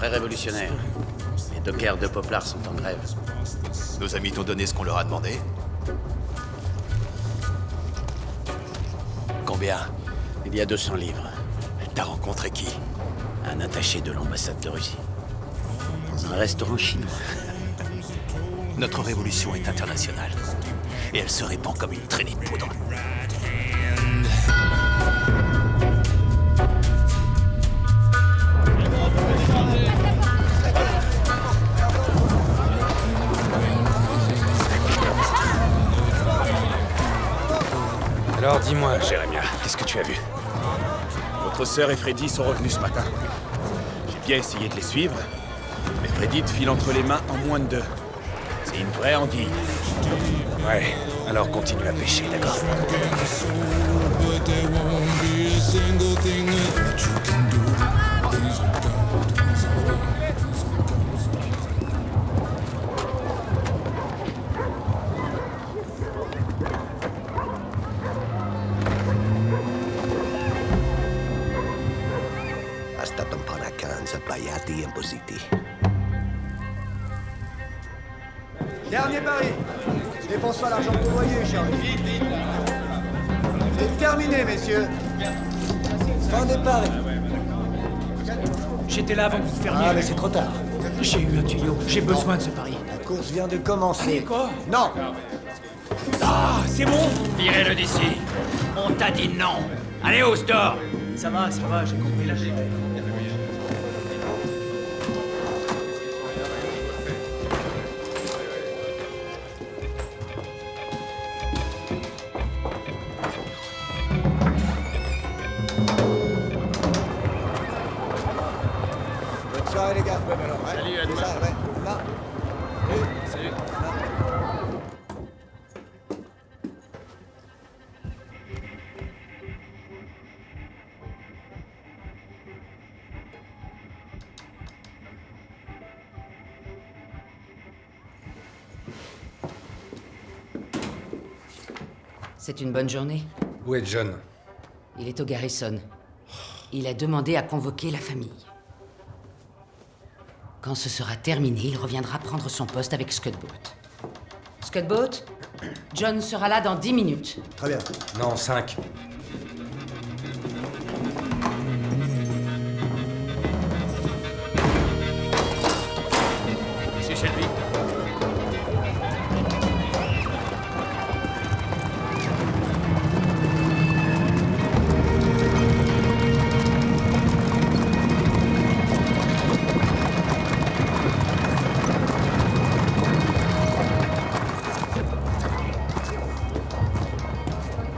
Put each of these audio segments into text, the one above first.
Pré-révolutionnaire. Les dockers de Poplar sont en grève. Nos amis t'ont donné ce qu'on leur a demandé? Combien? Il y a 200 livres. T'as rencontré qui? Un attaché de l'ambassade de Russie. Dans un restaurant chinois. Notre révolution est internationale. Et elle se répand comme une traînée de poudre. Alors dis-moi, Jérémia, qu'est-ce que tu as vu? Votre sœur et Freddy sont revenus ce matin. J'ai bien essayé de les suivre, mais Freddy te file entre les mains en moins de 2. C'est une vraie anguille. Ouais, alors continue à pêcher, d'accord? Hasta Tompanacan, Zapayati et Positi. Dernier pari. Je dépense pas l'argent pour loyer, Charlie. C'est terminé, messieurs. Fin des paris. J'étais là avant que vous fermiez. Ah, mais c'est trop tard. J'ai eu un tuyau. J'ai besoin de ce pari. La course vient de commencer. Allez, quoi? Non. Ah, c'est bon? Virez-le d'ici. On t'a dit non. Allez, au store. Ça va, j'ai compris la vérité. Bonne soirée, les gars. Salut, à demain. Non. Salut. C'est une bonne journée. Où est John? Il est au Garrison. Il a demandé à convoquer la famille. Quand ce sera terminé, il reviendra prendre son poste avec Scudboat. Scudboat, John sera là dans 10 minutes. Très bien. Non, 5. Monsieur Shelby.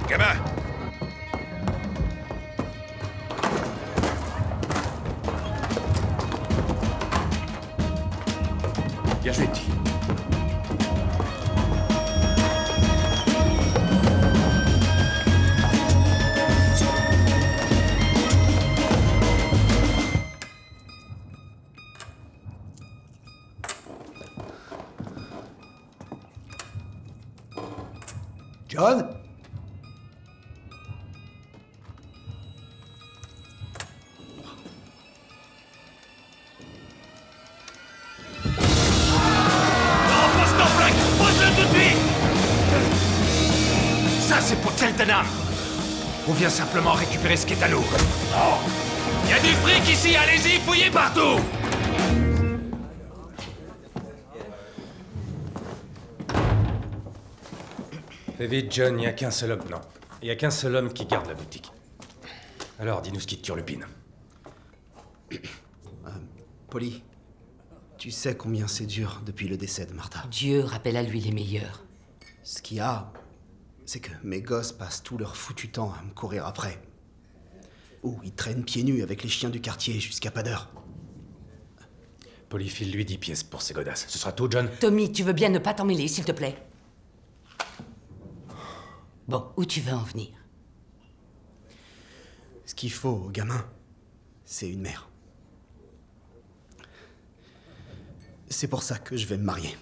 Gamin! Bien joué, petit. John? Poste en plaque. Pose-le tout de suite. Ça, c'est pour Cheltenham. On vient simplement récupérer ce qui est à nous. Oh. Il y a du fric ici, allez-y, fouillez partout. Fais vite, John, il n'y a qu'un seul homme. Non. Il n'y a qu'un seul homme qui garde la boutique. Alors, dis-nous ce qui te turlupine. Polly, tu sais combien c'est dur depuis le décès de Martha. Dieu rappelle à lui les meilleurs. Ce qu'il y a, c'est que mes gosses passent tout leur foutu temps à me courir après. Ou ils traînent pieds nus avec les chiens du quartier jusqu'à pas d'heure. Polly, file-lui 10 pièces pour ses godasses. Ce sera tout, John? Tommy, tu veux bien ne pas t'en mêler, s'il te plaît? Bon, où tu veux en venir? Ce qu'il faut aux gamins, c'est une mère. C'est pour ça que je vais me marier.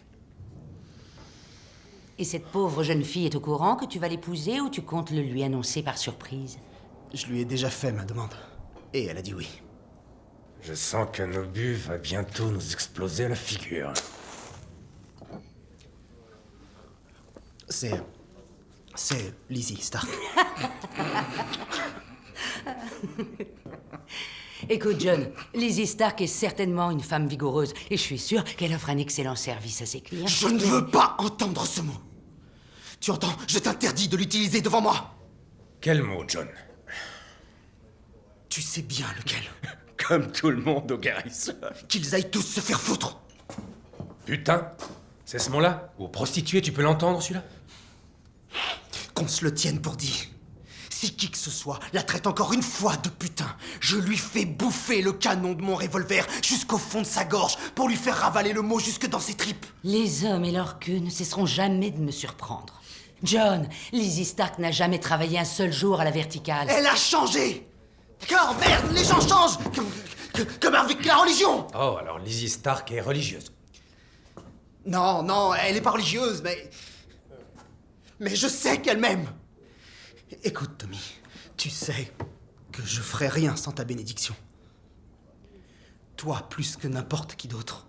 Et cette pauvre jeune fille est au courant que tu vas l'épouser ou tu comptes le lui annoncer par surprise? Je lui ai déjà fait ma demande. Et elle a dit oui. Je sens qu'un obus va bientôt nous exploser à la figure. C'est Lizzie Stark. Écoute, John, Lizzie Stark est certainement une femme vigoureuse et je suis sûre qu'elle offre un excellent service à ses clients. Je ne veux pas entendre ce mot. Tu entends? Je t'interdis de l'utiliser devant moi. Quel mot, John? Tu sais bien lequel. Comme tout le monde au Garrison. Qu'ils aillent tous se faire foutre. Putain? C'est ce mot-là? Ou prostituée, tu peux l'entendre, celui-là? Qu'on se le tienne pour dit. Si qui que ce soit la traite encore une fois de putain, je lui fais bouffer le canon de mon revolver jusqu'au fond de sa gorge pour lui faire ravaler le mot jusque dans ses tripes. Les hommes et leur queue ne cesseront jamais de me surprendre. John, Lizzie Stark n'a jamais travaillé un seul jour à la verticale. Elle a changé. D'accord, merde, les gens changent. Comme avec la religion. Oh, alors Lizzie Stark est religieuse. Non, elle est pas religieuse, mais je sais qu'elle m'aime. Écoute, Tommy, tu sais que je ferai rien sans ta bénédiction. Toi, plus que n'importe qui d'autre.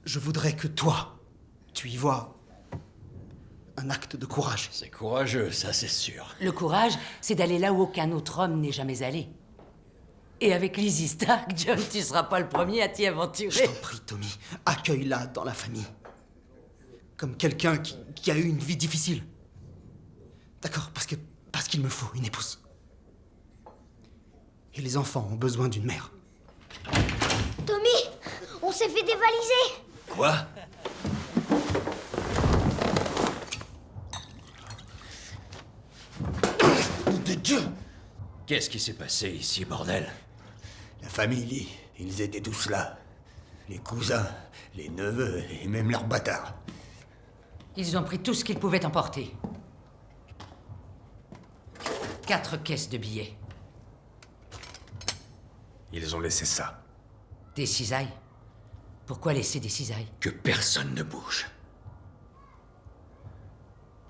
Je voudrais que toi, tu y vois un acte de courage. C'est courageux, ça c'est sûr. Le courage, c'est d'aller là où aucun autre homme n'est jamais allé. Et avec Lizzie Stark, John, tu seras pas le premier à t'y Je aventurer. t'en prie, Tommy, accueille-la dans la famille. Comme quelqu'un qui a eu une vie difficile. D'accord, parce qu'il me faut une épouse. Et les enfants ont besoin d'une mère. Tommy, on s'est fait dévaliser. Quoi? De Dieu! Qu'est-ce qui s'est passé ici, bordel? La famille, ils étaient tous là. Les cousins, les neveux et même leurs bâtards. Ils ont pris tout ce qu'ils pouvaient emporter. 4 caisses de billets. Ils ont laissé ça. Des cisailles. Pourquoi laisser des cisailles? Que personne ne bouge.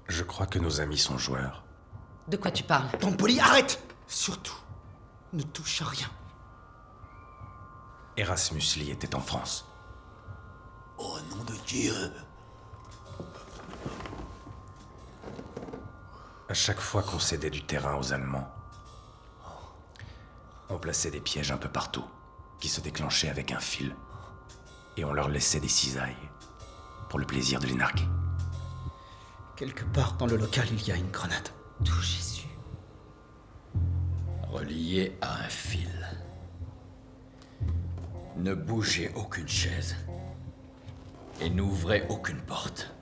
Je crois que nos amis sont joueurs. De quoi tu parles? Tom Polly, arrête! Surtout, ne touche à rien. Erasmus Lee était en France. Au nom de Dieu! À chaque fois qu'on cédait du terrain aux Allemands, on plaçait des pièges un peu partout, qui se déclenchaient avec un fil. Et on leur laissait des cisailles, pour le plaisir de les narguer. Quelque part dans le local, il y a une grenade. Tout Jésus. Relié à un fil. Ne bougez aucune chaise. Et n'ouvrez aucune porte.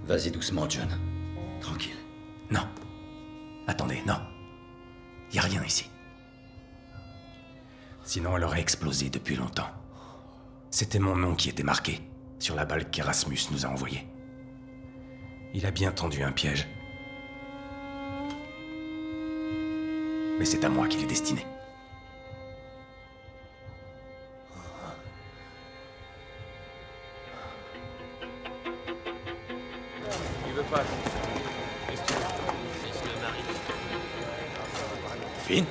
Vas-y doucement, John. Tranquille. Non. Attendez, non. Y a rien ici. Sinon, elle aurait explosé depuis longtemps. C'était mon nom qui était marqué sur la balle qu'Erasmus nous a envoyée. Il a bien tendu un piège. Mais c'est à moi qu'il est destiné. Il veut pas. Finn?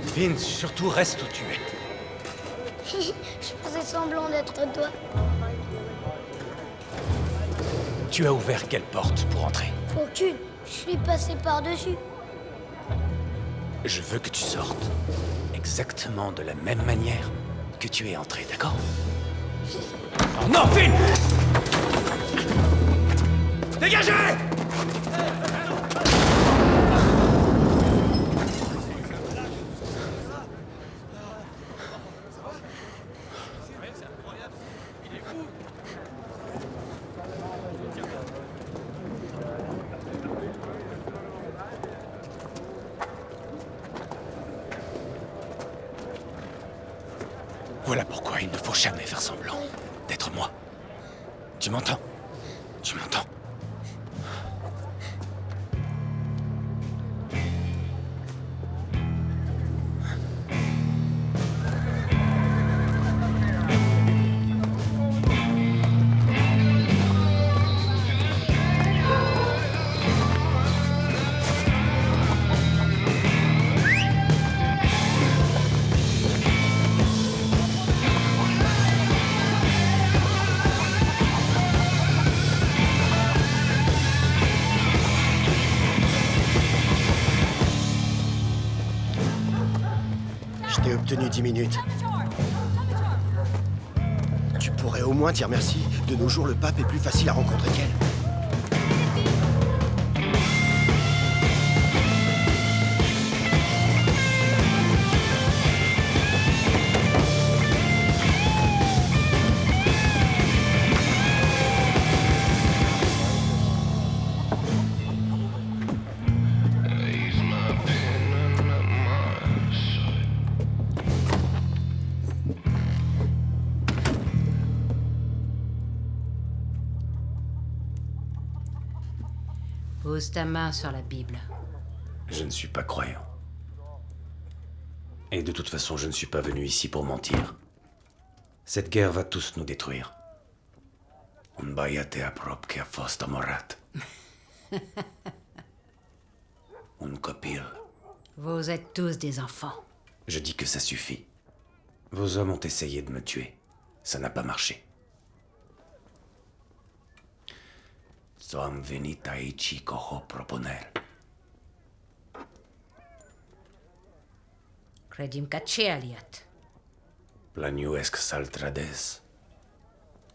Finn, surtout reste où tu es. Je faisais semblant d'être toi. Tu as ouvert quelle porte pour entrer? Aucune. Je suis passé par-dessus. Je veux que tu sortes exactement de la même manière que tu es entré, d'accord? Oh non, Finn! Dégagez! Voilà pourquoi il ne faut jamais faire semblant d'être moi. Tu m'entends? Tu m'entends? 10 minutes. Tu pourrais au moins dire merci. De nos jours, le pape est plus facile à rencontrer qu'elle. Pose ta main sur la Bible. Je ne suis pas croyant. Et de toute façon, je ne suis pas venu ici pour mentir. Cette guerre va tous nous détruire. Un baiate aprop que a fost morat. Un copil. Vous êtes tous des enfants. Je dis que ça suffit. Vos hommes ont essayé de me tuer. Ça n'a pas marché. Soam venit aici coho proponer. Credim ca ce aliat. Planiuesc saltrades.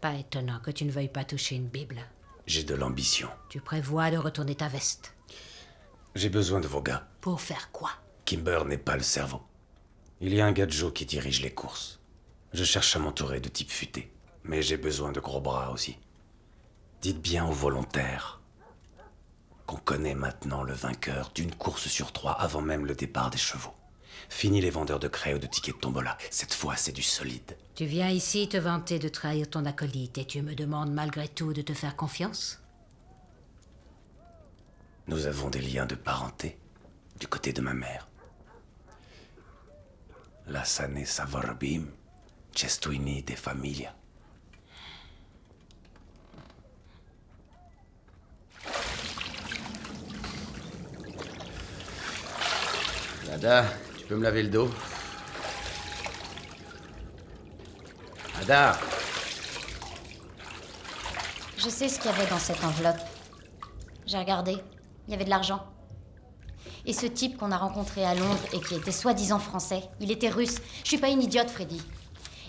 Pas étonnant que tu ne veuilles pas toucher une Bible. J'ai de l'ambition. Tu prévois de retourner ta veste. J'ai besoin de vos gars. Pour faire quoi? Kimber n'est pas le cerveau. Il y a un gars de Joe qui dirige les courses. Je cherche à m'entourer de types futés. Mais j'ai besoin de gros bras aussi. Dites bien aux volontaires qu'on connaît maintenant le vainqueur d'une course sur 3 avant même le départ des chevaux. Fini les vendeurs de craie ou de tickets de tombola. Cette fois, c'est du solide. Tu viens ici te vanter de trahir ton acolyte et tu me demandes malgré tout de te faire confiance? Nous avons des liens de parenté du côté de ma mère. La sane savorbim, cestuini de familia. Ada, tu peux me laver le dos? Ada! Je sais ce qu'il y avait dans cette enveloppe. J'ai regardé. Il y avait de l'argent. Et ce type qu'on a rencontré à Londres et qui était soi-disant français, il était russe. Je suis pas une idiote, Freddy.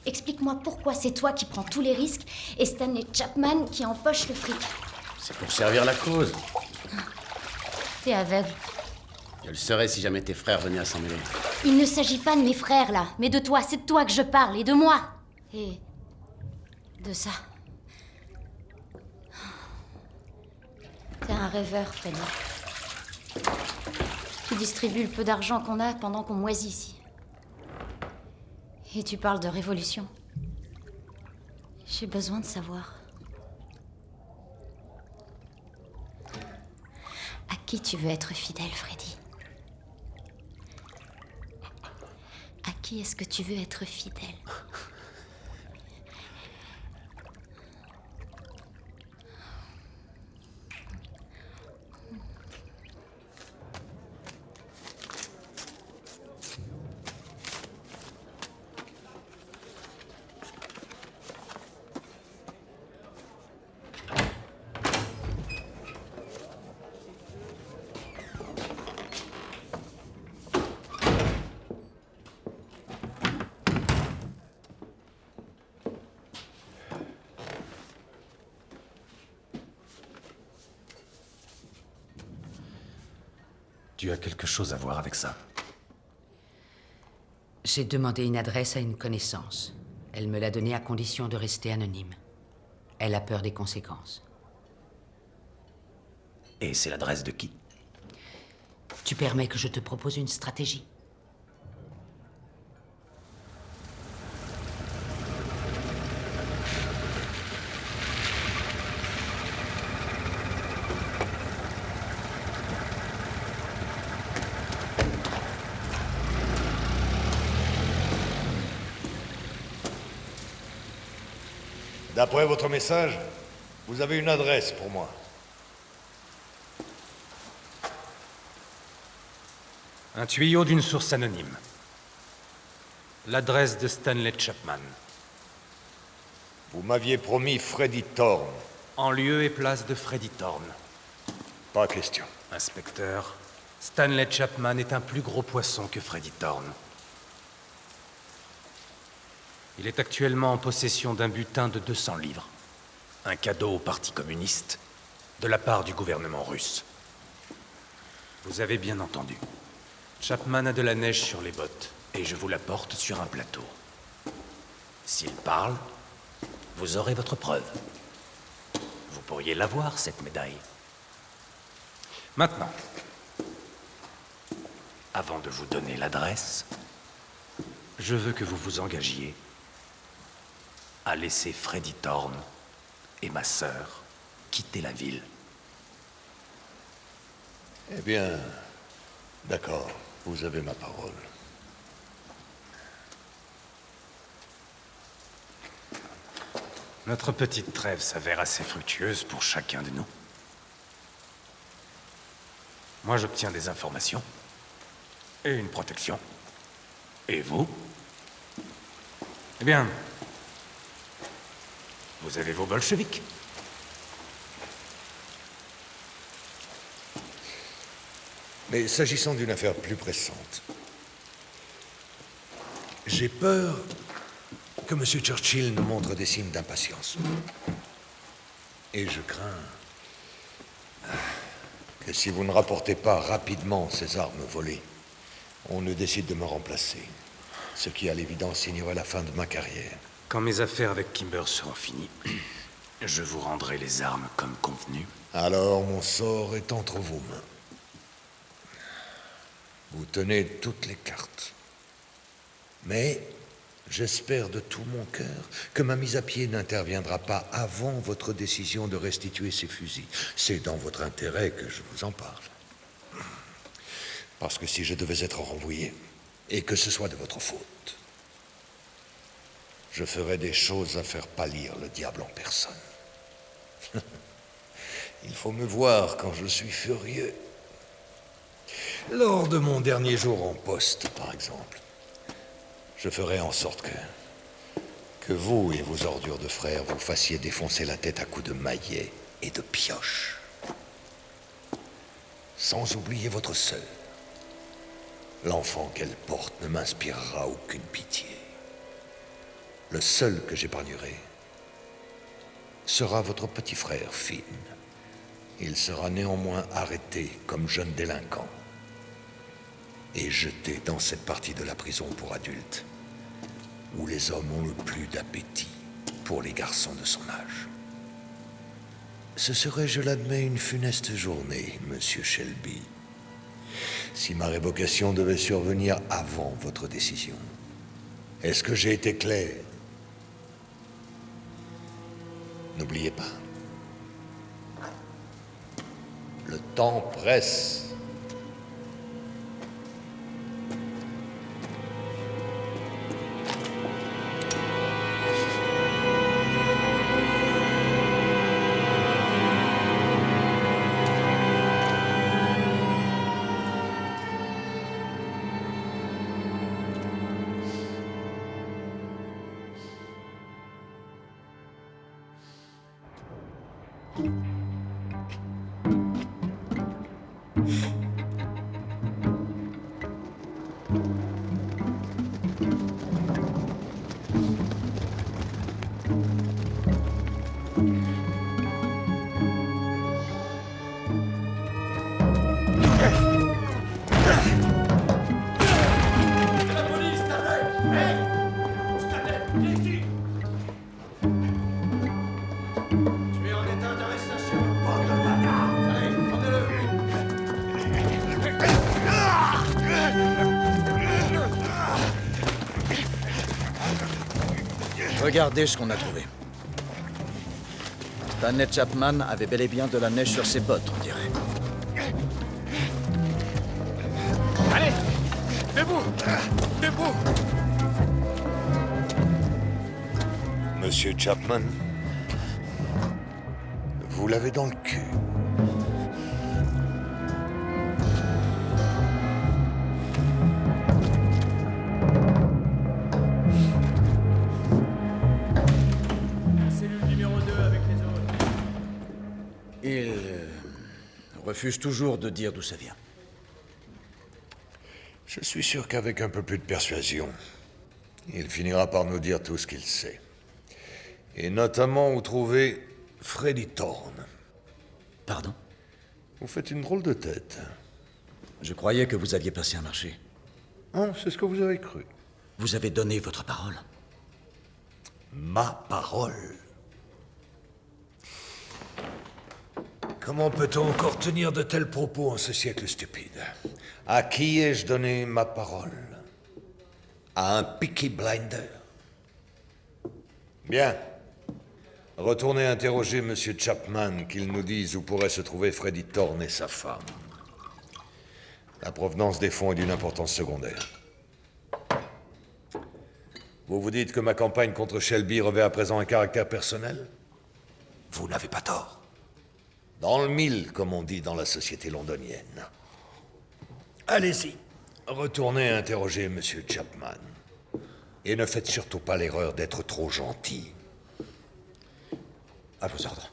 Explique-moi pourquoi c'est toi qui prends tous les risques et Stanley Chapman qui empoche le fric. C'est pour servir la cause. T'es aveugle. Je le serais si jamais tes frères venaient à s'en mêler. Il ne s'agit pas de mes frères, là, mais de toi. C'est de toi que je parle, et de moi. Et de ça. T'es un rêveur, Freddy. Tu distribues le peu d'argent qu'on a pendant qu'on moisit ici. Et tu parles de révolution. J'ai besoin de savoir. À qui tu veux être fidèle, Freddy? À qui est-ce que tu veux être fidèle? Tu as quelque chose à voir avec ça? J'ai demandé une adresse à une connaissance. Elle me l'a donnée à condition de rester anonyme. Elle a peur des conséquences. Et c'est l'adresse de qui? Tu permets que je te propose une stratégie? D'après votre message, vous avez une adresse pour moi. Un tuyau d'une source anonyme. L'adresse de Stanley Chapman. Vous m'aviez promis Freddy Thorne. En lieu et place de Freddy Thorne. Pas question. Inspecteur, Stanley Chapman est un plus gros poisson que Freddy Thorne. Il est actuellement en possession d'un butin de 200 livres. Un cadeau au Parti communiste de la part du gouvernement russe. Vous avez bien entendu. Chapman a de la neige sur les bottes, et je vous la porte sur un plateau. S'il parle, vous aurez votre preuve. Vous pourriez l'avoir, cette médaille. Maintenant, avant de vous donner l'adresse, je veux que vous vous engagiez à laisser Freddy Thorne et ma sœur quitter la ville. Eh bien, d'accord, vous avez ma parole. Notre petite trêve s'avère assez fructueuse pour chacun de nous. Moi, j'obtiens des informations et une protection. Et vous? Eh bien, vous avez vos bolcheviks. Mais s'agissant d'une affaire plus pressante, j'ai peur que M. Churchill nous montre des signes d'impatience. Et je crains que si vous ne rapportez pas rapidement ces armes volées, on ne décide de me remplacer. Ce qui, à l'évidence, signerait la fin de ma carrière. Quand mes affaires avec Kimber seront finies, je vous rendrai les armes comme convenu. Alors, mon sort est entre vos mains. Vous tenez toutes les cartes. Mais j'espère de tout mon cœur que ma mise à pied n'interviendra pas avant votre décision de restituer ces fusils. C'est dans votre intérêt que je vous en parle. Parce que si je devais être renvoyé, et que ce soit de votre faute, je ferais des choses à faire pâlir le diable en personne. Il faut me voir quand je suis furieux. Lors de mon dernier jour en poste, par exemple, je ferai en sorte que vous et vos ordures de frères vous fassiez défoncer la tête à coups de maillet et de pioche. Sans oublier votre sœur. L'enfant qu'elle porte ne m'inspirera aucune pitié. Le seul que j'épargnerai sera votre petit frère, Finn. Il sera néanmoins arrêté comme jeune délinquant et jeté dans cette partie de la prison pour adultes où les hommes ont le plus d'appétit pour les garçons de son âge. Ce serait, je l'admets, une funeste journée, Monsieur Shelby, si ma révocation devait survenir avant votre décision. Est-ce que j'ai été clair? N'oubliez pas. Le temps presse. Regardez ce qu'on a trouvé. Stanley Chapman avait bel et bien de la neige sur ses bottes, on dirait. Allez, debout, debout. Monsieur Chapman, vous l'avez dans le cul. Il refuse toujours de dire d'où ça vient. Je suis sûr qu'avec un peu plus de persuasion, Il finira par nous dire tout ce qu'il sait. Et notamment où trouver Freddy Thorne. Pardon? Vous faites une drôle de tête. Je croyais que vous aviez passé un marché. Non, c'est ce que vous avez cru. Vous avez donné votre parole. Ma parole. Comment peut-on encore tenir de tels propos en ce siècle stupide? À qui ai-je donné ma parole? À un Peaky Blinder? Bien. Retournez interroger M. Chapman, qu'il nous dise où pourrait se trouver Freddy Thorne et sa femme. La provenance des fonds est d'une importance secondaire. Vous vous dites que ma campagne contre Shelby revêt à présent un caractère personnel? Vous n'avez pas tort. Dans le mille, comme on dit dans la société londonienne. Allez-y, retournez interroger M. Chapman. Et ne faites surtout pas l'erreur d'être trop gentil. À vos ordres.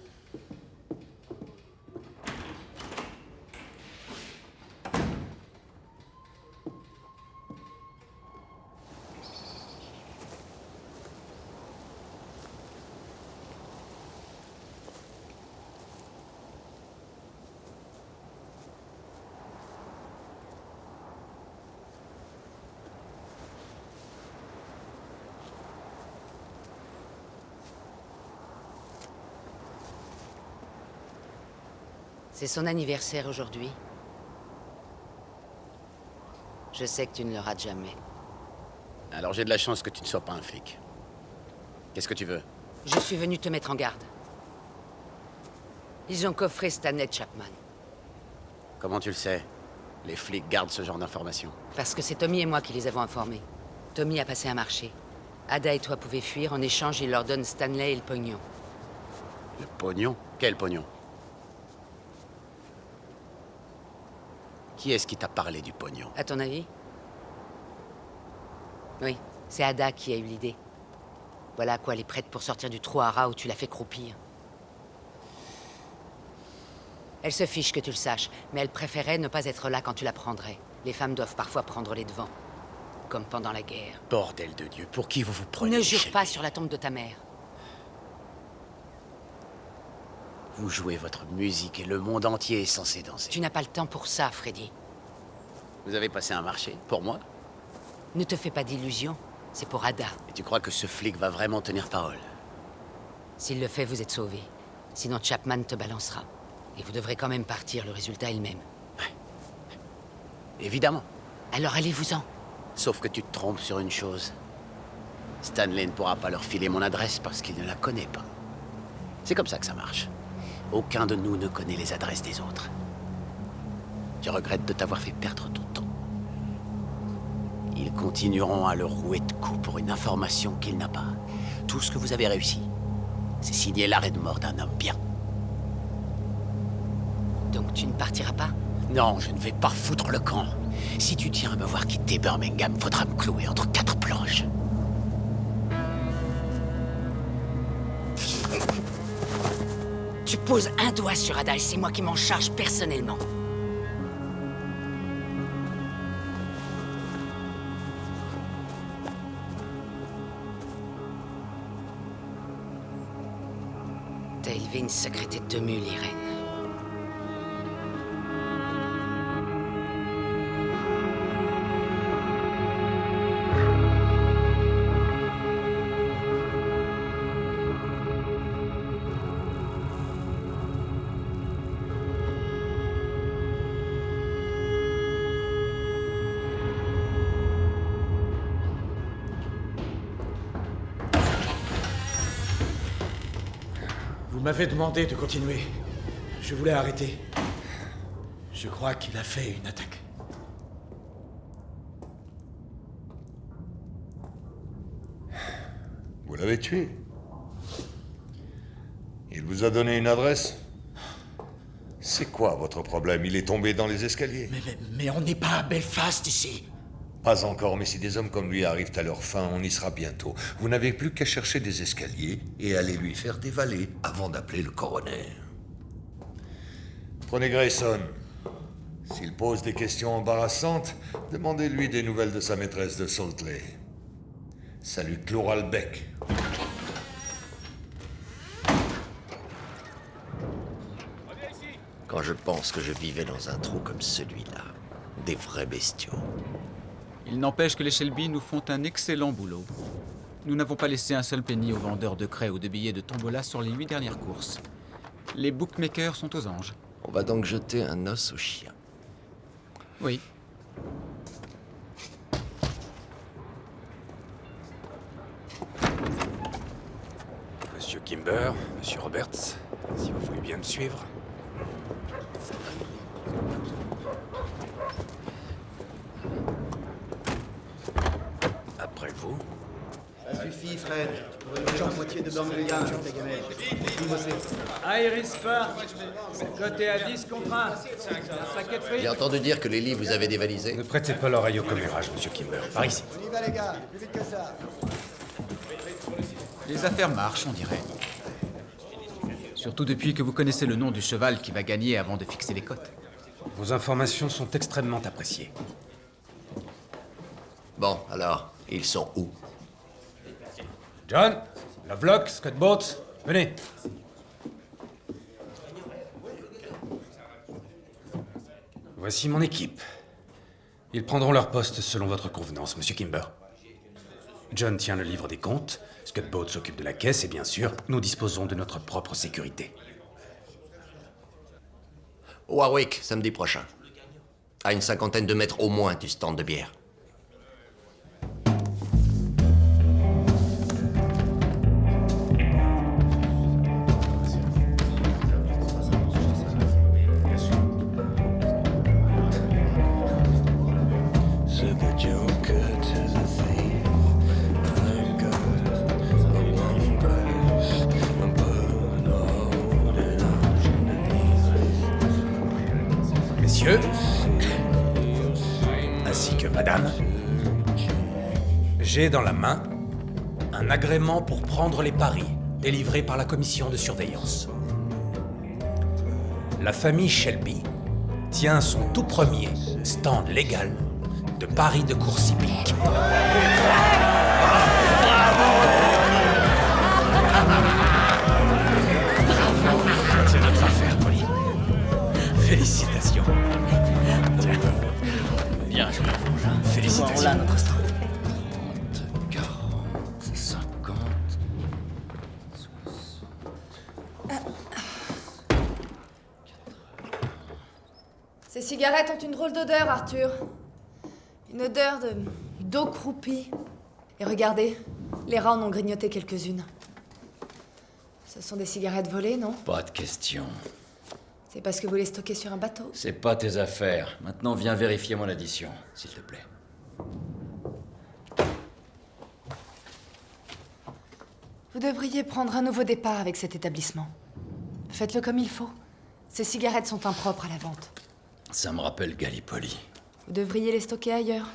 C'est son anniversaire aujourd'hui. Je sais que tu ne le rates jamais. Alors j'ai de la chance que tu ne sois pas un flic. Qu'est-ce que tu veux? Je suis venu te mettre en garde. Ils ont coffré Stanley Chapman. Comment tu le sais? Les flics gardent ce genre d'informations. Parce que c'est Tommy et moi qui les avons informés. Tommy a passé un marché. Ada et toi pouvaient fuir. En échange, il leur donne Stanley et le pognon. Le pognon? Quel pognon? Qui est-ce qui t'a parlé du pognon? À ton avis? Oui, c'est Ada qui a eu l'idée. Voilà à quoi elle est prête pour sortir du trou à rats où tu l'as fait croupir. Elle se fiche que tu le saches, mais elle préférait ne pas être là quand tu la prendrais. Les femmes doivent parfois prendre les devants. Comme pendant la guerre. Bordel de Dieu, pour qui vous vous prenez? Ne jure pas sur la tombe de ta mère. Vous jouez votre musique et le monde entier est censé danser. Tu n'as pas le temps pour ça, Freddy. Vous avez passé un marché, pour moi? Ne te fais pas d'illusions, c'est pour Ada. Et tu crois que ce flic va vraiment tenir parole? S'il le fait, vous êtes sauvés. Sinon, Chapman te balancera. Et vous devrez quand même partir, le résultat est le même. Ouais. Évidemment. Alors allez-vous-en. Sauf que tu te trompes sur une chose. Stanley ne pourra pas leur filer mon adresse parce qu'il ne la connaît pas. C'est comme ça que ça marche. Aucun de nous ne connaît les adresses des autres. Je regrette de t'avoir fait perdre ton temps. Ils continueront à le rouer de coups pour une information qu'il n'a pas. Tout ce que vous avez réussi, c'est signer l'arrêt de mort d'un homme bien. Donc tu ne partiras pas? Non, je ne vais pas foutre le camp. Si tu tiens à me voir quitter Birmingham, faudra me clouer entre 4 planches. Tu poses un doigt sur Ada et c'est moi qui m'en charge personnellement. T'as élevé une sacrée tête de mule, Irène. Vous m'avez demandé de continuer. Je voulais arrêter. Je crois qu'il a fait une attaque. Vous l'avez tué. Il vous a donné une adresse? C'est quoi votre problème? Il est tombé dans les escaliers. Mais on n'est pas à Belfast ici. Pas encore, mais si des hommes comme lui arrivent à leur fin, on y sera bientôt. Vous n'avez plus qu'à chercher des escaliers et aller lui faire dévaler avant d'appeler le coroner. Prenez Grayson. S'il pose des questions embarrassantes, demandez-lui des nouvelles de sa maîtresse de Salt Lake. Salut Chloralbec. Quand je pense que je vivais dans un trou comme celui-là, des vrais bestiaux. Il n'empêche que les Shelby nous font un excellent boulot. Nous n'avons pas laissé un seul penny aux vendeurs de craie ou de billets de tombola sur les 8 dernières courses. Les bookmakers sont aux anges. On va donc jeter un os au chien. Oui. Monsieur Kimber, Monsieur Roberts, si vous voulez bien me suivre. Après vous. Ça suffit, Fred. Pour une moitié de Birmingham, ta gamelle. Ah, il risque pas. C'est coté à 10 contre 1. C'est un paquet de frites. J'ai entendu dire que les livres vous avez dévalisés. Ne prêtez pas l'oreille au commérage, Monsieur Kimber. Par ici. On y va, les gars. Plus vite que ça. Les affaires marchent, on dirait. Surtout depuis que vous connaissez le nom du cheval qui va gagner avant de fixer les cotes. Vos informations sont extrêmement appréciées. Bon, alors, ils sont où? John, Lovelock, Scott Boat, venez. Voici mon équipe. Ils prendront leur poste selon votre convenance, Monsieur Kimber. John tient le livre des comptes, Scott Boat s'occupe de la caisse et bien sûr, nous disposons de notre propre sécurité. Warwick, samedi prochain. À une 50aine de mètres au moins du stand de bière. Messieurs, ainsi que madame, j'ai dans la main un agrément pour prendre les paris délivré par la commission de surveillance. La famille Shelby tient son tout premier stand légal de paris de course hippique. C'est notre affaire, Polly. Félicitations. Bien joué, Frangin. Félicitations. On l'a, notre stand. 30, 40, 50... 60... Ces cigarettes ont une drôle d'odeur, Arthur. Une odeur d'eau croupie. Et regardez, les rats en ont grignoté quelques-unes. Ce sont des cigarettes volées, non? Pas de question. C'est parce que vous les stockez sur un bateau? C'est pas tes affaires. Maintenant, viens vérifier mon addition, s'il te plaît. Vous devriez prendre un nouveau départ avec cet établissement. Faites-le comme il faut. Ces cigarettes sont impropres à la vente. Ça me rappelle Gallipoli. Vous devriez les stocker ailleurs.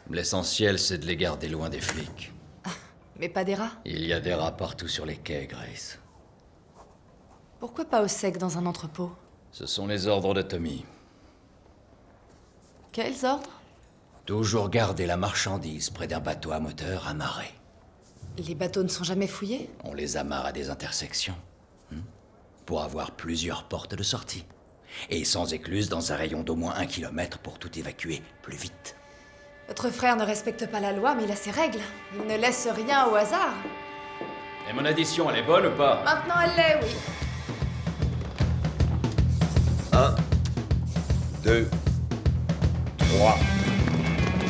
L'essentiel, c'est de les garder loin des flics. Mais pas des rats. Il y a des rats partout sur les quais, Grace. Pourquoi pas au sec dans un entrepôt? Ce sont les ordres de Tommy. Quels ordres? Toujours garder la marchandise près d'un bateau à moteur amarré. Les bateaux ne sont jamais fouillés? On les amarre à des intersections. Pour avoir plusieurs portes de sortie. Et sans écluse dans un rayon d'au moins 1 kilomètre pour tout évacuer plus vite. Votre frère ne respecte pas la loi, mais il a ses règles. Il ne laisse rien au hasard. Et mon addition, elle est bonne ou pas? Maintenant, elle l'est, oui. 1, 2, 3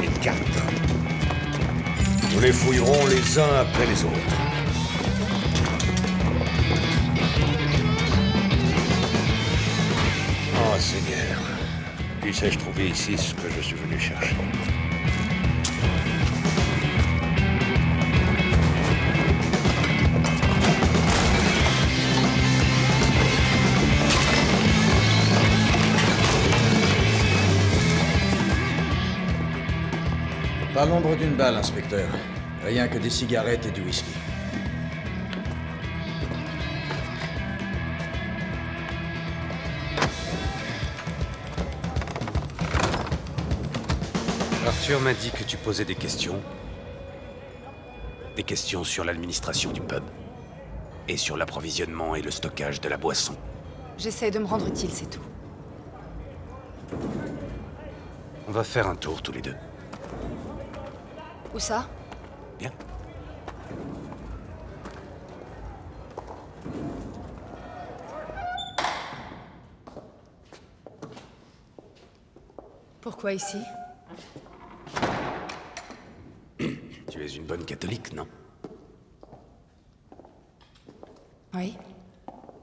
et 4. Nous les fouillerons les uns après les autres. Oh Seigneur, puissais-je trouver ici ce que je suis venu chercher? Pas l'ombre d'une balle, inspecteur. Rien que des cigarettes et du whisky. Arthur m'a dit que tu posais des questions. Des questions sur l'administration du pub. Et sur l'approvisionnement et le stockage de la boisson. J'essaie de me rendre utile, c'est tout. On va faire un tour tous les deux. Où ça? Bien. Pourquoi ici? Tu es une bonne catholique, non? Oui.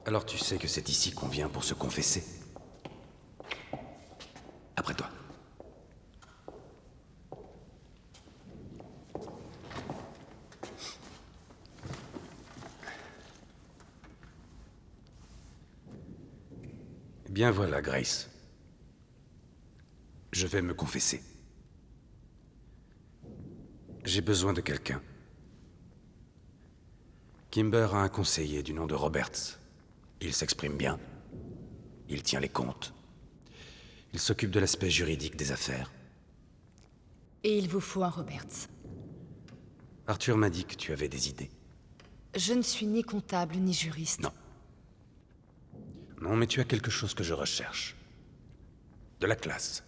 Alors tu sais que c'est ici qu'on vient pour se confesser. Après toi. Bien voilà, Grace. Je vais me confesser. J'ai besoin de quelqu'un. Kimber a un conseiller du nom de Roberts. Il s'exprime bien. Il tient les comptes. Il s'occupe de l'aspect juridique des affaires. Et il vous faut un Roberts. Arthur m'a dit que tu avais des idées. Je ne suis ni comptable ni juriste. Non. Non, mais tu as quelque chose que je recherche. De la classe.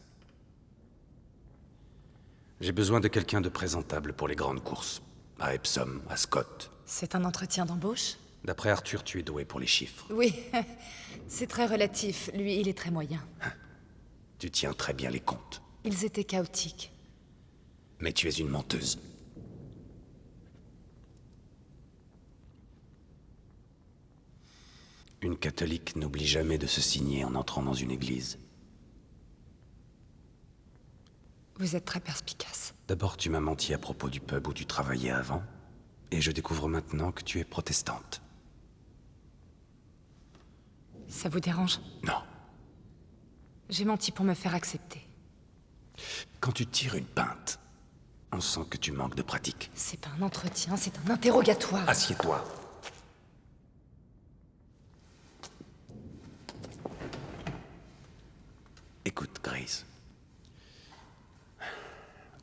J'ai besoin de quelqu'un de présentable pour les grandes courses. À Epsom, à Scott. C'est un entretien d'embauche? D'après Arthur, tu es doué pour les chiffres. Oui, c'est très relatif. Lui, il est très moyen. Tu tiens très bien les comptes. Ils étaient chaotiques. Mais tu es une menteuse. Une catholique n'oublie jamais de se signer en entrant dans une église. Vous êtes très perspicace. D'abord, tu m'as menti à propos du pub où tu travaillais avant, et je découvre maintenant que tu es protestante. Ça vous dérange? Non. J'ai menti pour me faire accepter. Quand tu tires une pinte, on sent que tu manques de pratique. C'est pas un entretien, c'est un interrogatoire. Assieds-toi. Écoute, Grace.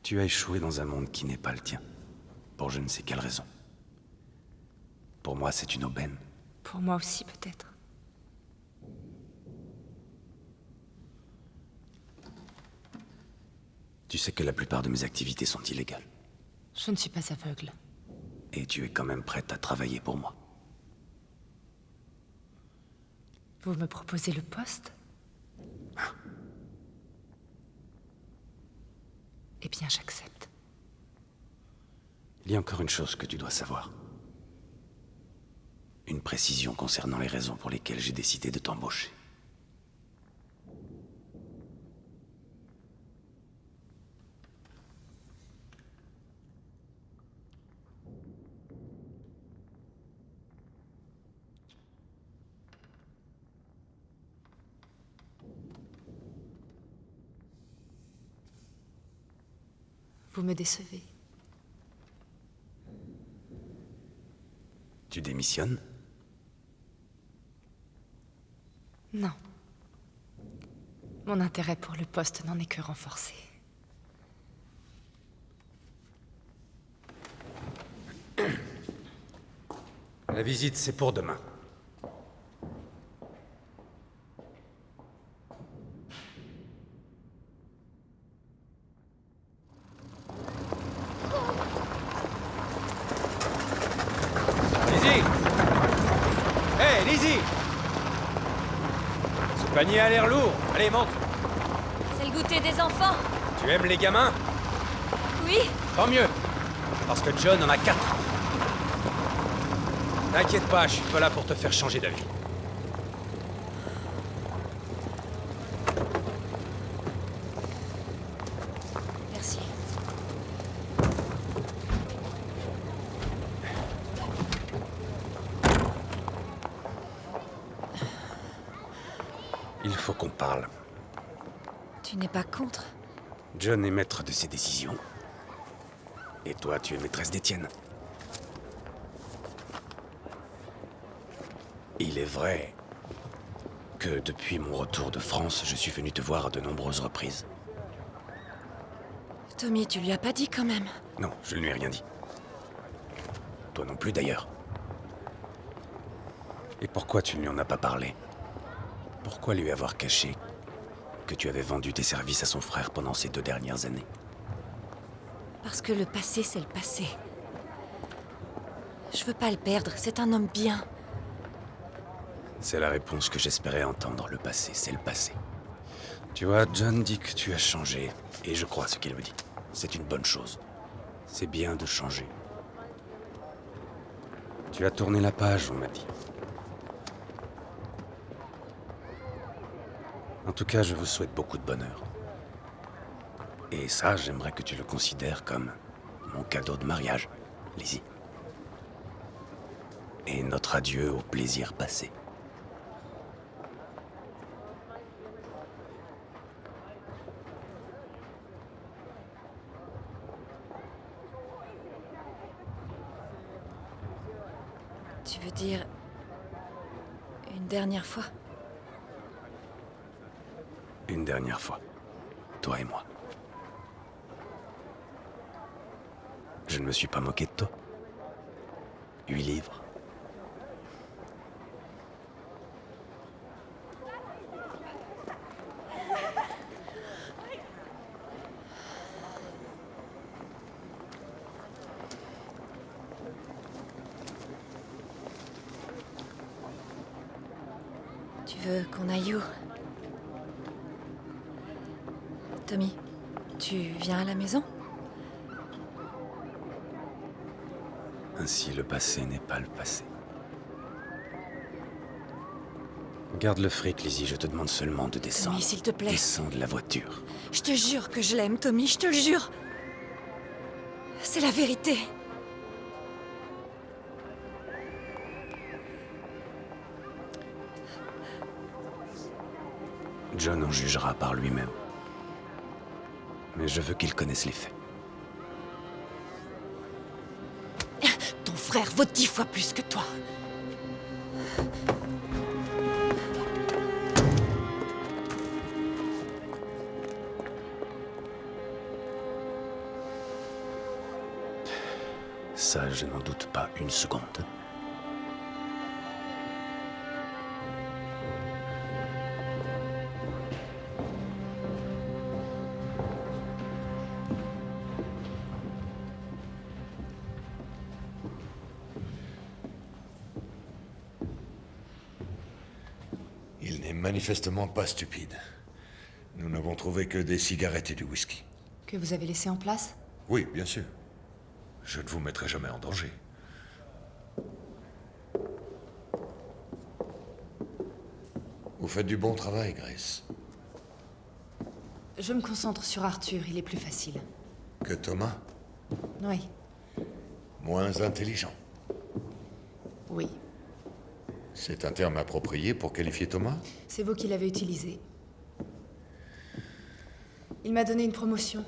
Tu as échoué dans un monde qui n'est pas le tien. Pour je ne sais quelle raison. Pour moi, c'est une aubaine. Pour moi aussi, peut-être. Tu sais que la plupart de mes activités sont illégales. Je ne suis pas aveugle. Et tu es quand même prête à travailler pour moi. Vous me proposez le poste? Eh bien, j'accepte. Il y a encore une chose que tu dois savoir. Une précision concernant les raisons pour lesquelles j'ai décidé de t'embaucher. Vous me décevez. Tu démissionnes? Non. Mon intérêt pour le poste n'en est que renforcé. La visite, c'est pour demain. Lizzie! Hé, Lizzie! Ce panier a l'air lourd. Allez, monte. C'est le goûter des enfants. Tu aimes les gamins? Oui. Tant mieux. Parce que John en a 4. T'inquiète pas, je suis pas là pour te faire changer d'avis. Merci. Il faut qu'on parle. Tu n'es pas contre? John est maître de ses décisions. Et toi, tu es maîtresse des tiennes. Il est vrai que depuis mon retour de France, je suis venu te voir à de nombreuses reprises. Tommy, tu lui as pas dit quand même? Non, je ne lui ai rien dit. Toi non plus d'ailleurs. Et pourquoi tu ne lui en as pas parlé? Pourquoi lui avoir caché que tu avais vendu tes services à son frère pendant ces 2 dernières années? Parce que le passé, c'est le passé. Je veux pas le perdre, c'est un homme bien. C'est la réponse que j'espérais entendre. Le passé, c'est le passé. Tu vois, John dit que tu as changé, et je crois ce qu'il me dit. C'est une bonne chose. C'est bien de changer. Tu as tourné la page, on m'a dit. En tout cas, je vous souhaite beaucoup de bonheur. Et ça, j'aimerais que tu le considères comme mon cadeau de mariage, Lizzie. Et notre adieu au plaisir passé. Tu veux dire... une dernière fois? Une dernière fois. Toi et moi. Je ne me suis pas moqué de toi. 8 livres. Tu veux qu'on aille où? Tommy, tu viens à la maison? Ainsi, le passé n'est pas le passé. Garde le fric, Lizzie, je te demande seulement de descendre. Tommy, s'il te plaît. Descends de la voiture. Je te jure que je l'aime, Tommy, je te le jure. C'est la vérité. John en jugera par lui-même. Mais je veux qu'il connaisse les faits. Ton frère vaut 10 fois plus que toi. Ça, je n'en doute pas une seconde. Il n'est manifestement pas stupide. Nous n'avons trouvé que des cigarettes et du whisky. Que vous avez laissé en place? Oui, bien sûr. Je ne vous mettrai jamais en danger. Vous faites du bon travail, Grace. Je me concentre sur Arthur, il est plus facile. Que Thomas? Oui. Moins intelligent. Oui. C'est un terme approprié pour qualifier Thomas? C'est vous qui l'avez utilisé. Il m'a donné une promotion.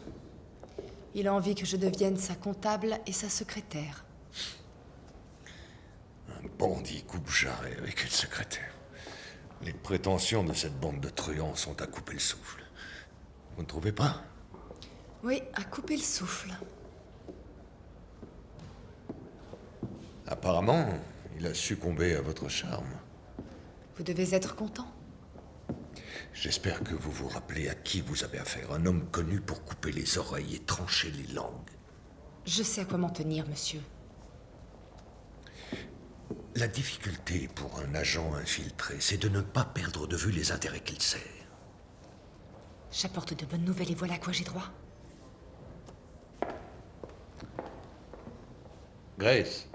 Il a envie que je devienne sa comptable et sa secrétaire. Un bandit coupe-jarret avec une secrétaire. Les prétentions de cette bande de truands sont à couper le souffle. Vous ne trouvez pas? Oui, à couper le souffle. Apparemment, il a succombé à votre charme. Vous devez être content. J'espère que vous vous rappelez à qui vous avez affaire. Un homme connu pour couper les oreilles et trancher les langues. Je sais à quoi m'en tenir, monsieur. La difficulté pour un agent infiltré, c'est de ne pas perdre de vue les intérêts qu'il sert. J'apporte de bonnes nouvelles et voilà à quoi j'ai droit. Grace.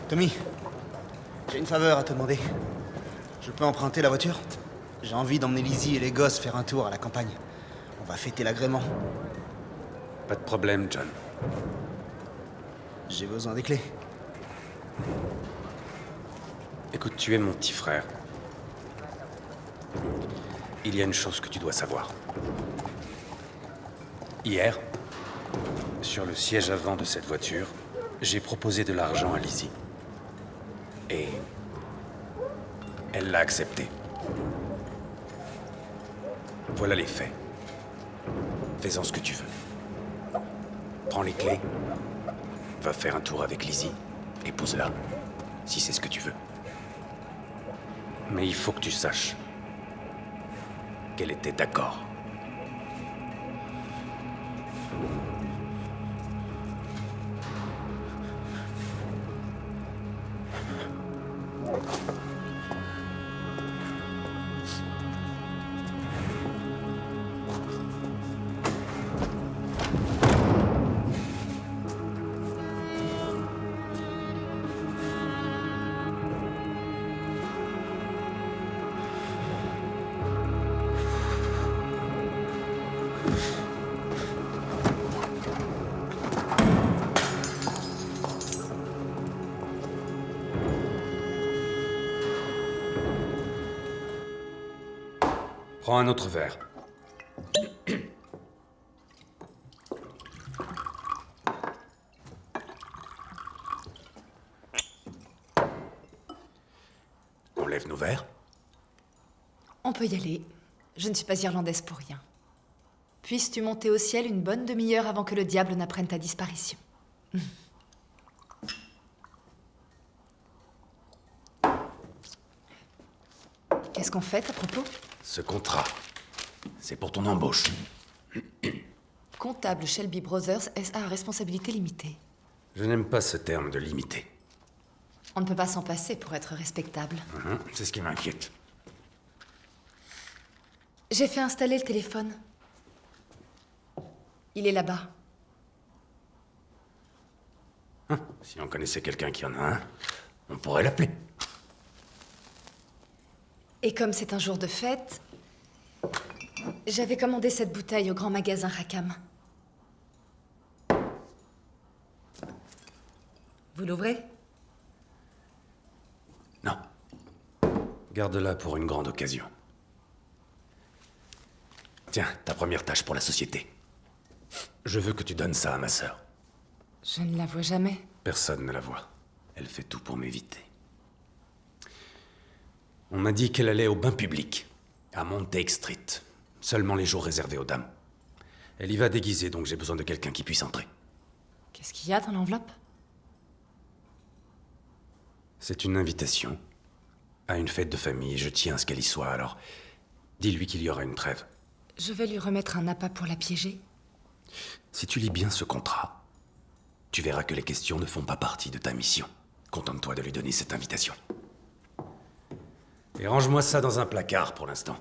Tommy, j'ai une faveur à te demander. Je peux emprunter la voiture? J'ai envie d'emmener Lizzie et les gosses faire un tour à la campagne. On va fêter l'agrément. Pas de problème, John. J'ai besoin des clés. Écoute, tu es mon petit frère. Il y a une chose que tu dois savoir. Hier, Sur le siège avant de cette voiture, j'ai proposé de l'argent à Lizzie. Et elle l'a accepté. Voilà les faits. Fais-en ce que tu veux. Prends les clés, va faire un tour avec Lizzie, épouse-la, si c'est ce que tu veux. Mais il faut que tu saches qu'elle était d'accord. Prends un autre verre. On lève nos verres? On peut y aller. Je ne suis pas irlandaise pour rien. Puisses-tu monter au ciel une bonne demi-heure avant que le diable n'apprenne ta disparition. Qu'est-ce qu'on fait à propos? Ce contrat, c'est pour ton embauche. Comptable Shelby Brothers SA à responsabilité limitée. Je n'aime pas ce terme de limité. On ne peut pas s'en passer pour être respectable. C'est ce qui m'inquiète. J'ai fait installer le téléphone. Il est là-bas. Si on connaissait quelqu'un qui en a un, on pourrait l'appeler. Et comme c'est un jour de fête, j'avais commandé cette bouteille au grand magasin Rackham. Vous l'ouvrez? Non. Garde-la pour une grande occasion. Tiens, ta première tâche pour la société. Je veux que tu donnes ça à ma sœur. Je ne la vois jamais. Personne ne la voit. Elle fait tout pour m'éviter. On m'a dit qu'elle allait au bain public, à Montague Street. Seulement les jours réservés aux dames. Elle y va déguisée, donc j'ai besoin de quelqu'un qui puisse entrer. Qu'est-ce qu'il y a dans l'enveloppe? C'est une invitation à une fête de famille et je tiens à ce qu'elle y soit, alors dis-lui qu'il y aura une trêve. Je vais lui remettre un appât pour la piéger. Si tu lis bien ce contrat, tu verras que les questions ne font pas partie de ta mission. Contente-toi de lui donner cette invitation. Et range-moi ça dans un placard pour l'instant.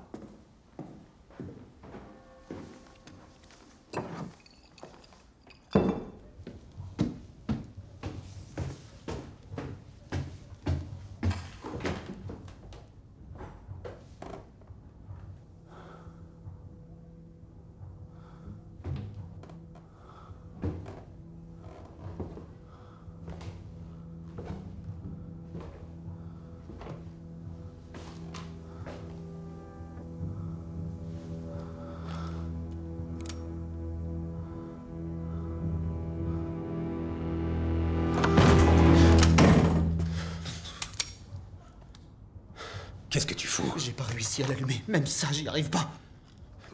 Qu'est-ce que tu fous? J'ai pas réussi à l'allumer. Même ça, j'y arrive pas.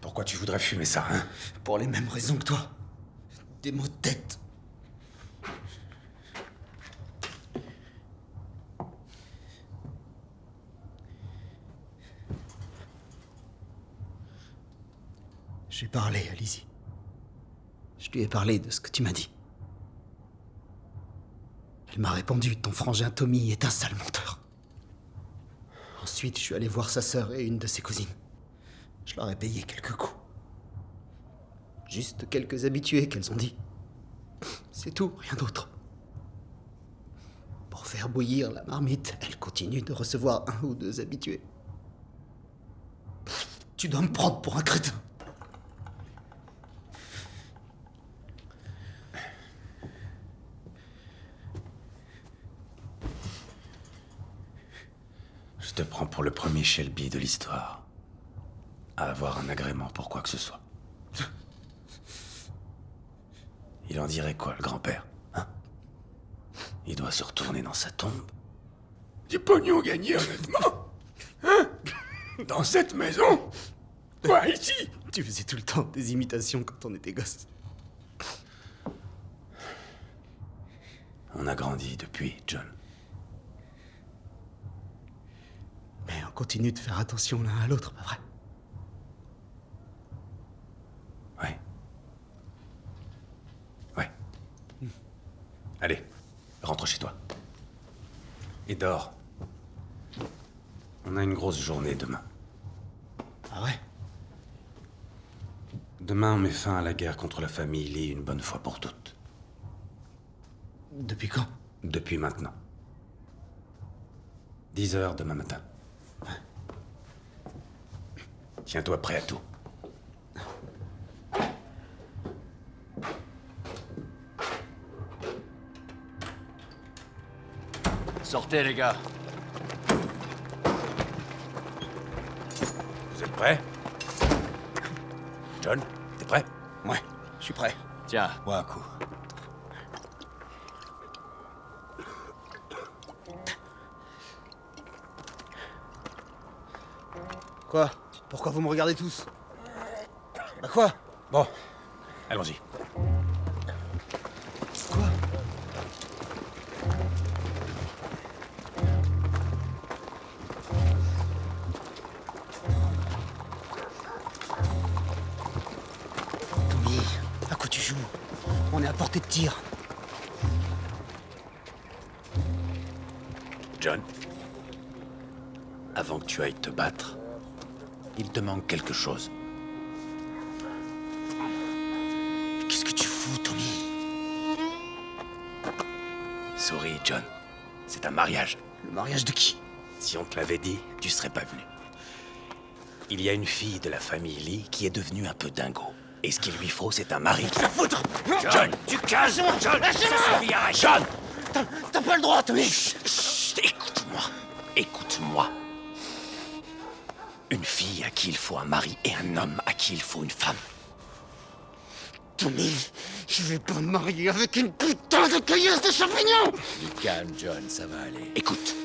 Pourquoi tu voudrais fumer ça, hein? Pour les mêmes raisons que toi. Des maux de tête. J'ai parlé à Lizzie. Je lui ai parlé de ce que tu m'as dit. Elle m'a répondu, ton frangin Tommy est un sale menteur. Ensuite, je suis allé voir sa sœur et une de ses cousines. Je leur ai payé quelques coups. Juste quelques habitués qu'elles ont dit. C'est tout, rien d'autre. Pour faire bouillir la marmite, elle continue de recevoir 1 ou 2 habitués. Tu dois me prendre pour un crétin. Je te prends pour le premier Shelby de l'histoire à avoir un agrément pour quoi que ce soit. Il en dirait quoi, le grand-père? Hein? Il doit se retourner dans sa tombe. Du pognon gagné, honnêtement. Hein? Dans cette maison? Quoi, ici? Tu faisais tout le temps des imitations quand on était gosse. On a grandi depuis, John. Mais on continue de faire attention l'un à l'autre, pas vrai? Ouais. Allez, rentre chez toi. Et dors. On a une grosse journée demain. Ah ouais? Demain, on met fin à la guerre contre la famille Lee une bonne fois pour toutes. Depuis quand? Depuis maintenant. 10 heures demain matin. Tiens-toi prêt à tout. Sortez, les gars. Vous êtes prêts? John, t'es prêt? Ouais, je suis prêt. Tiens, bois un coup. Quoi? Pourquoi vous me regardez tous? Bah quoi? Bon, allons-y. Quoi? Tommy, à quoi tu joues? On est à portée de tir. John, avant que tu ailles te battre, il te manque quelque chose. Qu'est-ce que tu fous, Tommy? Souris, John. C'est un mariage. Le mariage de qui? Si on te l'avait dit, tu serais pas venu. Il y a une fille de la famille Lee qui est devenue un peu dingo. Et ce qu'il lui faut, c'est un mari. Foutre! John, tu cases! John, ça suffit, arrête! John! T'as pas le droit, Tommy! Chut, écoute-moi. Écoute-moi. Une fille à qui il faut un mari et un homme à qui il faut une femme. Tommy, je vais pas me marier avec une putain de cueilleuse de champignons! Du calme, John, ça va aller. Écoute.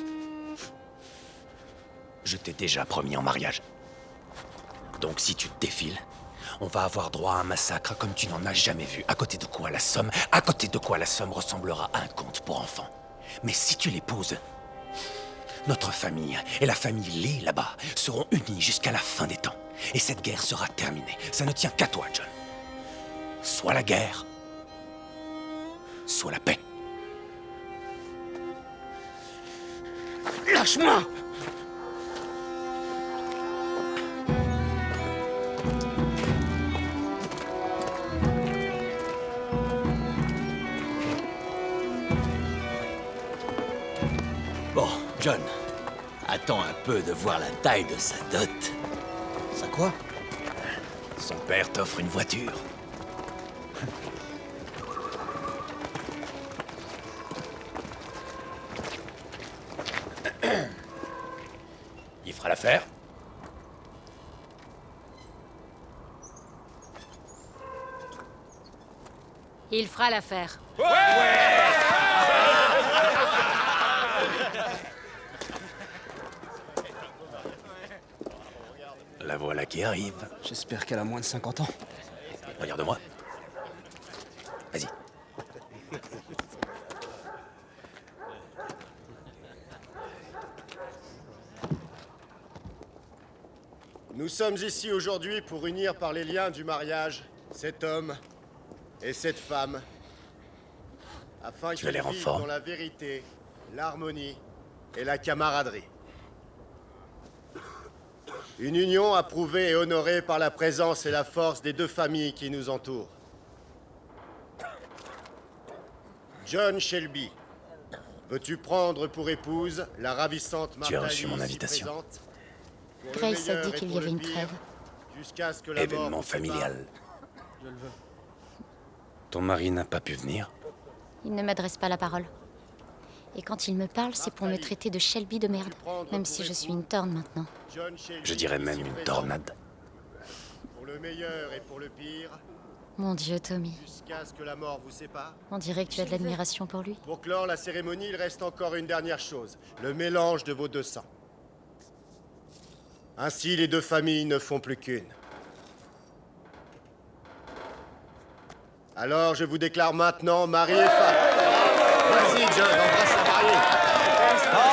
Je t'ai déjà promis en mariage. Donc si tu te défiles, on va avoir droit à un massacre comme tu n'en as jamais vu. À côté de quoi la Somme ressemblera à un conte pour enfants. Mais si tu l'épouses, notre famille et la famille Lee là-bas seront unies jusqu'à la fin des temps. Et cette guerre sera terminée. Ça ne tient qu'à toi, John. Soit la guerre, soit la paix. Lâche-moi! Bon, John, attends un peu de voir la taille de sa dot. Ça quoi? Son père t'offre une voiture. Il fera l'affaire. Il fera l'affaire. La voilà qui arrive. J'espère qu'elle a moins de 50 ans. Regarde-moi. Vas-y. Nous sommes ici aujourd'hui pour unir par les liens du mariage cet homme et cette femme, afin qu'ils vivent dans la vérité, l'harmonie et la camaraderie. Une union approuvée et honorée par la présence et la force des deux familles qui nous entourent. John Shelby, veux-tu prendre pour épouse la ravissante Martha? Tu as reçu mon invitation. Grace a dit qu'il y avait une trêve. Événement familial. Je le veux. Ton mari n'a pas pu venir? Il ne m'adresse pas la parole. Et quand il me parle, c'est pour me traiter de Shelby de merde, même si je suis une torne maintenant. Je dirais même une tornade. Pour le meilleur et pour le pire, Mon Dieu, Tommy. Jusqu'à ce que la mort vous sépare. On dirait que tu as de l'admiration pour lui. Pour clore la cérémonie, il reste encore une dernière chose. Le mélange de vos deux sangs. Ainsi, les deux familles ne font plus qu'une. Alors, je vous déclare maintenant mari et femme. Vas-y, John, embrasse la mariée.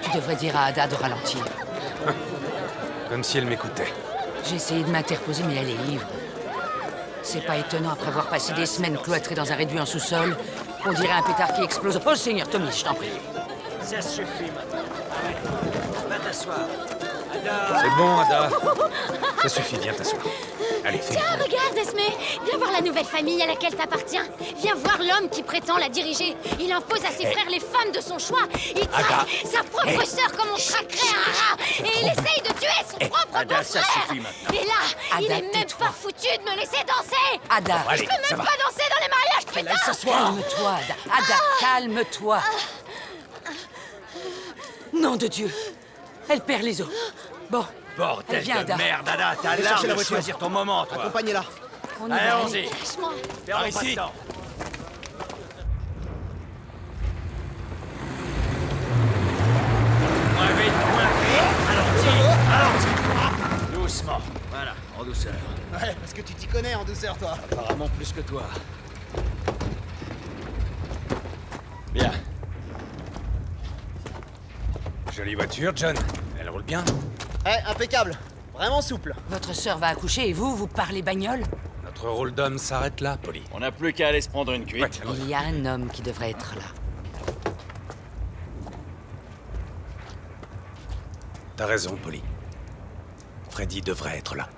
Tu devrais dire à Ada de ralentir. Comme si elle m'écoutait. J'ai essayé de m'interposer, mais elle est ivre. C'est pas étonnant, après avoir passé des semaines cloîtrées dans un réduit en sous-sol, on dirait un pétard qui explose. Oh, Seigneur Tommy, je t'en prie. Ça suffit maintenant. Arrête. Va t'asseoir. C'est bon, Ada. Ça suffit, viens t'asseoir. Allez, fais. Tiens, regarde, Esme. Viens voir la nouvelle famille à laquelle t'appartiens. Viens voir l'homme qui prétend la diriger. Il impose à ses frères les femmes de son choix. Il traque sa propre sœur comme on traquerait un rat. Et il essaye de tuer son propre Ada, ça beau-frère. suffit maintenant. Et là, il Ada, est même tais-toi. pas foutu de me laisser danser. Ada, Je peux même pas danser dans les mariages, putain. Calme-toi, Ada. Ada, calme-toi. Nom de Dieu. Elle perd les os. Bon. Bordel Vient, de Ada. merde, Ada. T'as Allez l'air chercher la de voiture. choisir ton moment, toi. Accompagnez-la. On y Allez, va. allons-y. Lâche-moi. Perdons pas ici. de temps. Moins vite. Ralentis. Doucement. Voilà, en douceur. Ouais, parce que tu t'y connais en douceur, toi. Apparemment plus que toi. Bien. Jolie voiture, John. Elle roule bien. Impeccable. Vraiment souple. Votre sœur va accoucher et vous parlez bagnole? Notre rôle d'homme s'arrête là, Polly. On n'a plus qu'à aller se prendre une cuite. Ouais, Il y a un homme qui devrait être là. T'as raison, Polly. Freddy devrait être là.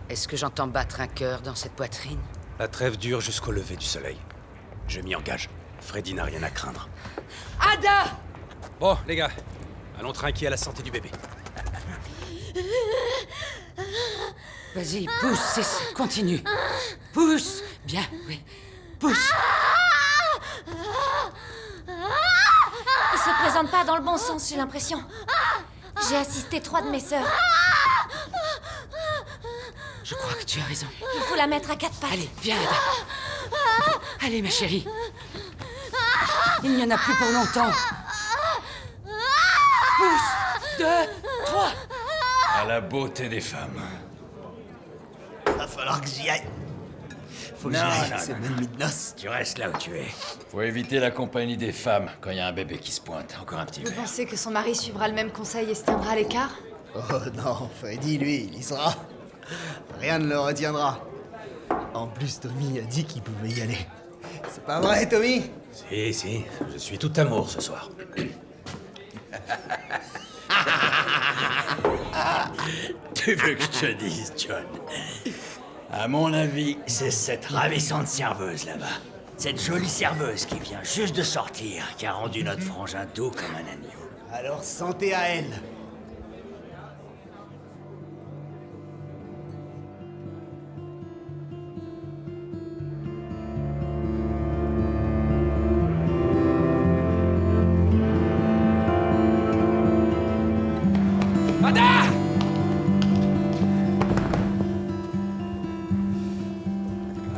Est-ce que j'entends battre un cœur dans cette poitrine? La trêve dure jusqu'au lever du soleil. Je m'y engage. Freddy n'a rien à craindre. Ada! Bon, les gars, allons trinquer à la santé du bébé. Vas-y, pousse, c'est ça, continue. Pousse! Bien, oui. Pousse! Il se présente pas dans le bon sens, j'ai l'impression. J'ai assisté 3 de mes sœurs. Je crois que tu as raison. Il faut la mettre à 4 pattes. Allez, viens, Ada. Allez, ma chérie. Il n'y en a plus pour longtemps. Pousse! 2, 3. À la beauté des femmes. Va falloir que j'y aille. Faut que j'y aille, c'est même nuit de noces. Tu restes là où tu es. Faut éviter la compagnie des femmes quand il y a un bébé qui se pointe. Encore un petit Vous verre. pensez que son mari suivra le même conseil et se tiendra à l'écart? Oh non, Freddy, lui, il y sera. Rien ne le retiendra. En plus, Tommy a dit qu'il pouvait y aller. C'est pas vrai, Tommy? Si, je suis tout amour ce soir. Tu veux que je te dise, John? À mon avis, c'est cette ravissante serveuse là-bas. Cette jolie serveuse qui vient juste de sortir, qui a rendu notre frangin doux comme un agneau. Alors santé à elle.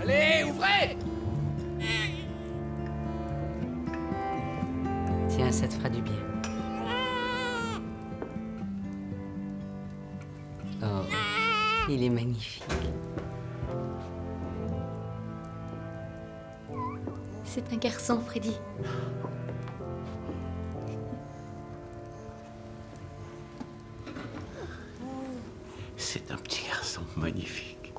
Allez, ouvrez! Tiens, ça te fera du bien. Oh, il est magnifique. C'est un garçon, Freddy. C'est un petit garçon magnifique.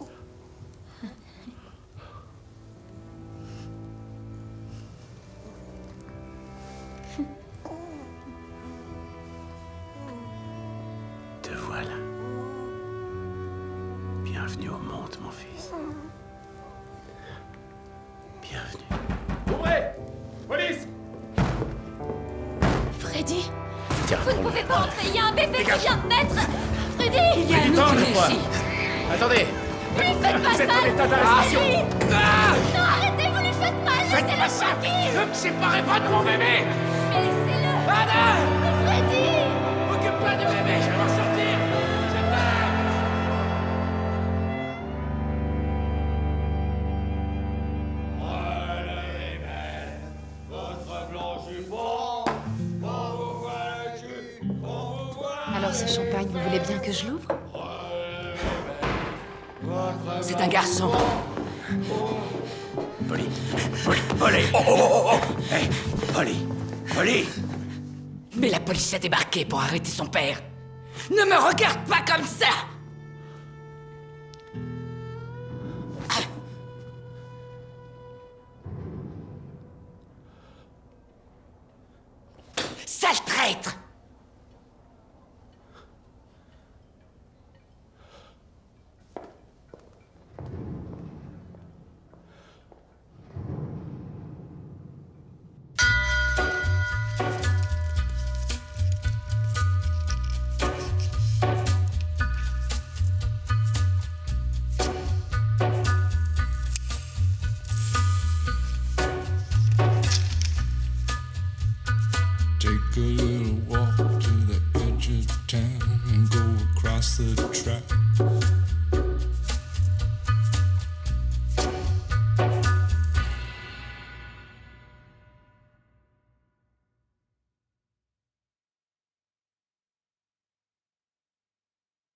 Te voilà. Bienvenue au monde, mon fils. Bienvenue. Ouvrez! Police! Freddy, Tiens, vous ne pouvez pas entrer, il y a un bébé qui vient de naître. Freddy! Il y a un autre ici. Attendez! Lui faites pas Vous de êtes en mal! état d'arrestation! Non, arrêtez, vous lui faites mal! Laissez-le tranquille! Ne me séparez pas de mon bébé! Mais laissez-le! Ada! Freddy! Occupe-toi du bébé, je vais m'en sortir! Je t'aime! Alors ce champagne, vous voulez bien que je l'ouvre? C'est un garçon. Polly! Polly! Oh, oh, oh, oh. Hey, Polly! Polly! Mais la police a débarqué pour arrêter son père. Ne me regarde pas comme ça! Sale traître! Take a little walk to the edge of town and go across the track.